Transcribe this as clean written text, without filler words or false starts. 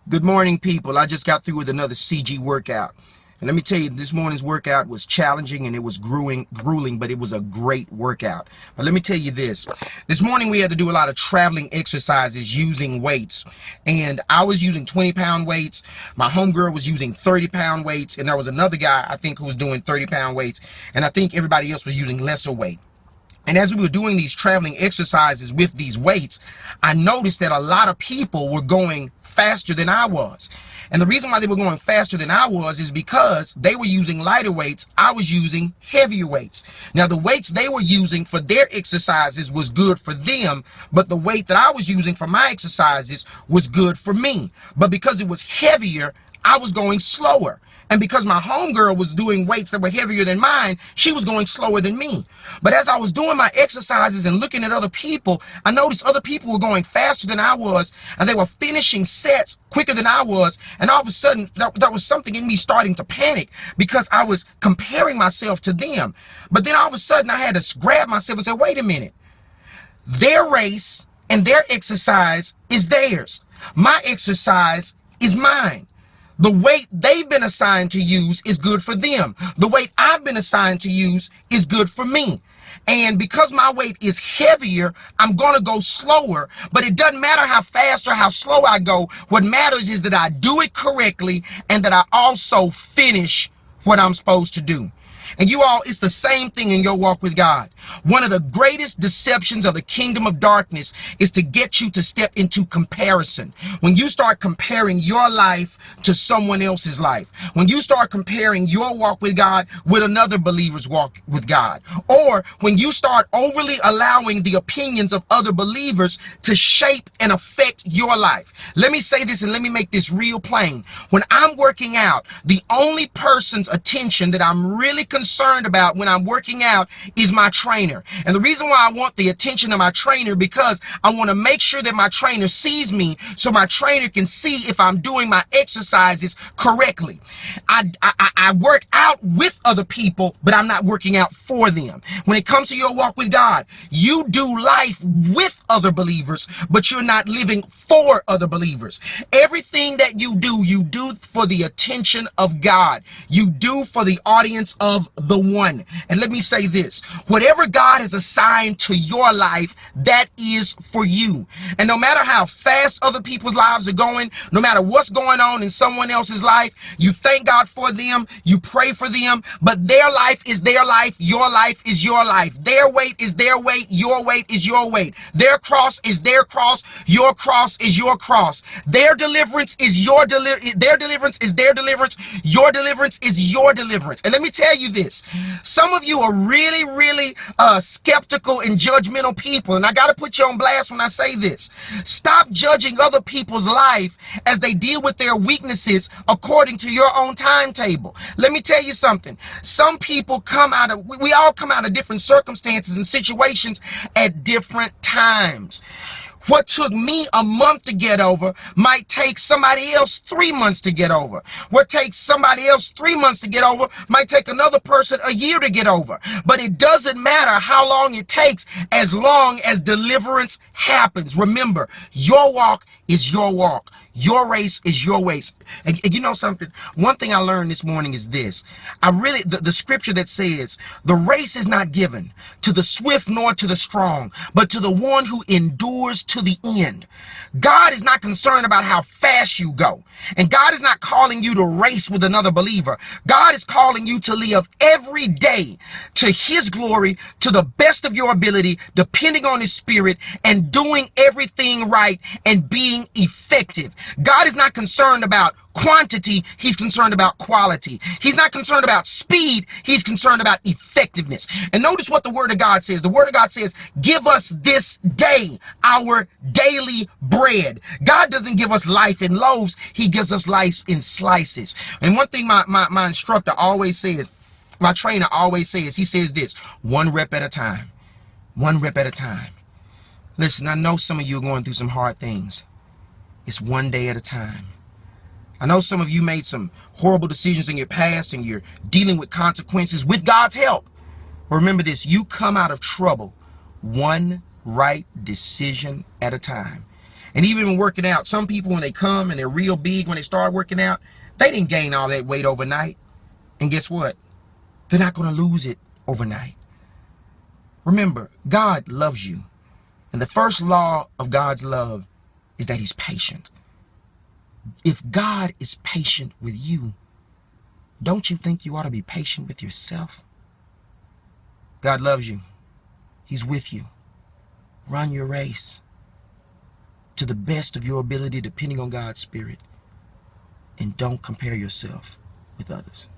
Good morning, people. I just got through with another CG workout. And let me tell you, this morning's workout was challenging and it was grueling, but it was a great workout. But let me tell you this. This morning we had to do a lot of traveling exercises using weights. And I was using 20-pound weights. My homegirl was using 30-pound weights. And there was another guy, I think, who was doing 30-pound weights. And I think everybody else was using lesser weight. And as we were doing these traveling exercises with these weights, I noticed that a lot of people were going faster than I was. And the reason why they were going faster than I was is because they were using lighter weights. I was using heavier weights. Now, the weights they were using for their exercises was good for them, but the weight that I was using for my exercises was good for me. But because it was heavier, I was going slower. And because my homegirl was doing weights that were heavier than mine, she was going slower than me. But as I was doing my exercises and looking at other people, I noticed other people were going faster than I was, and they were finishing sets quicker than I was. And all of a sudden, there was something in me starting to panic because I was comparing myself to them. But then all of a sudden, I had to grab myself and say, wait a minute. Their race and their exercise is theirs. My exercise is mine. The weight they've been assigned to use is good for them. The weight I've been assigned to use is good for me. And because my weight is heavier, I'm going to go slower. But it doesn't matter how fast or how slow I go. What matters is that I do it correctly and that I also finish what I'm supposed to do. And you all, it's the same thing in your walk with God. One of the greatest deceptions of the kingdom of darkness is to get you to step into comparison. When you start comparing your life to someone else's life, when you start comparing your walk with God with another believer's walk with God, or when you start overly allowing the opinions of other believers to shape and affect your life. Let me say this and let me make this real plain. When I'm working out, the only person's attention that I'm really concerned about when I'm working out is my trainer. And the reason why I want the attention of my trainer, because I want to make sure that my trainer sees me so my trainer can see if I'm doing my exercises correctly. I work out with other people, but I'm not working out for them. When it comes to your walk with God, you do life with other believers, but you're not living for other believers. Everything that you do for the attention of God. You do for the audience of the one. And let me say this, whatever God has assigned to your life, that is for you. And no matter how fast other people's lives are going, no matter what's going on in someone else's life, you thank God for them, you pray for them, but their life is their life, your life is your life. Their weight is their weight, your weight is your weight. Their cross is their cross, your cross is your cross. Their deliverance is your their deliverance is their deliverance, your deliverance is your deliverance. And let me tell you this, some of you are really skeptical and judgmental people, and I got to put you on blast when I say this. Stop judging other people's life as they deal with their weaknesses according to your own timetable. Let me tell you something. Some people we all come out of different circumstances and situations at different times. What took me a month to get over might take somebody else 3 months to get over. What takes somebody else 3 months to get over might take another person a year to get over. But it doesn't matter how long it takes as long as deliverance happens. Remember, your walk is your walk. Your race is your race. And you know something? One thing I learned this morning is this. The scripture that says, the race is not given to the swift nor to the strong, but to the one who endures to the end. God is not concerned about how fast you go. And God is not calling you to race with another believer. God is calling you to live every day to his glory, to the best of your ability, depending on his spirit, and doing everything right and being effective. God is not concerned about quantity, he's concerned about quality. He's not concerned about speed, he's concerned about effectiveness. And notice what the word of God says. The word of God says, give us this day our daily bread. God doesn't give us life in loaves, he gives us life in slices. And one thing my instructor always says, my trainer always says, he says this, 1 rep at a time. 1 rep at a time. Listen, I know some of you are going through some hard things. It's 1 day at a time. I know some of you made some horrible decisions in your past and you're dealing with consequences with God's help. But remember this, you come out of trouble 1 right decision at a time. And even when working out, some people, when they come and they're real big, when they start working out, they didn't gain all that weight overnight. And guess what? They're not going to lose it overnight. Remember, God loves you. And the first law of God's love is that he's patient. If God is patient with you, don't you think you ought to be patient with yourself? God loves you. He's with you. Run your race to the best of your ability, depending on God's Spirit. And don't compare yourself with others.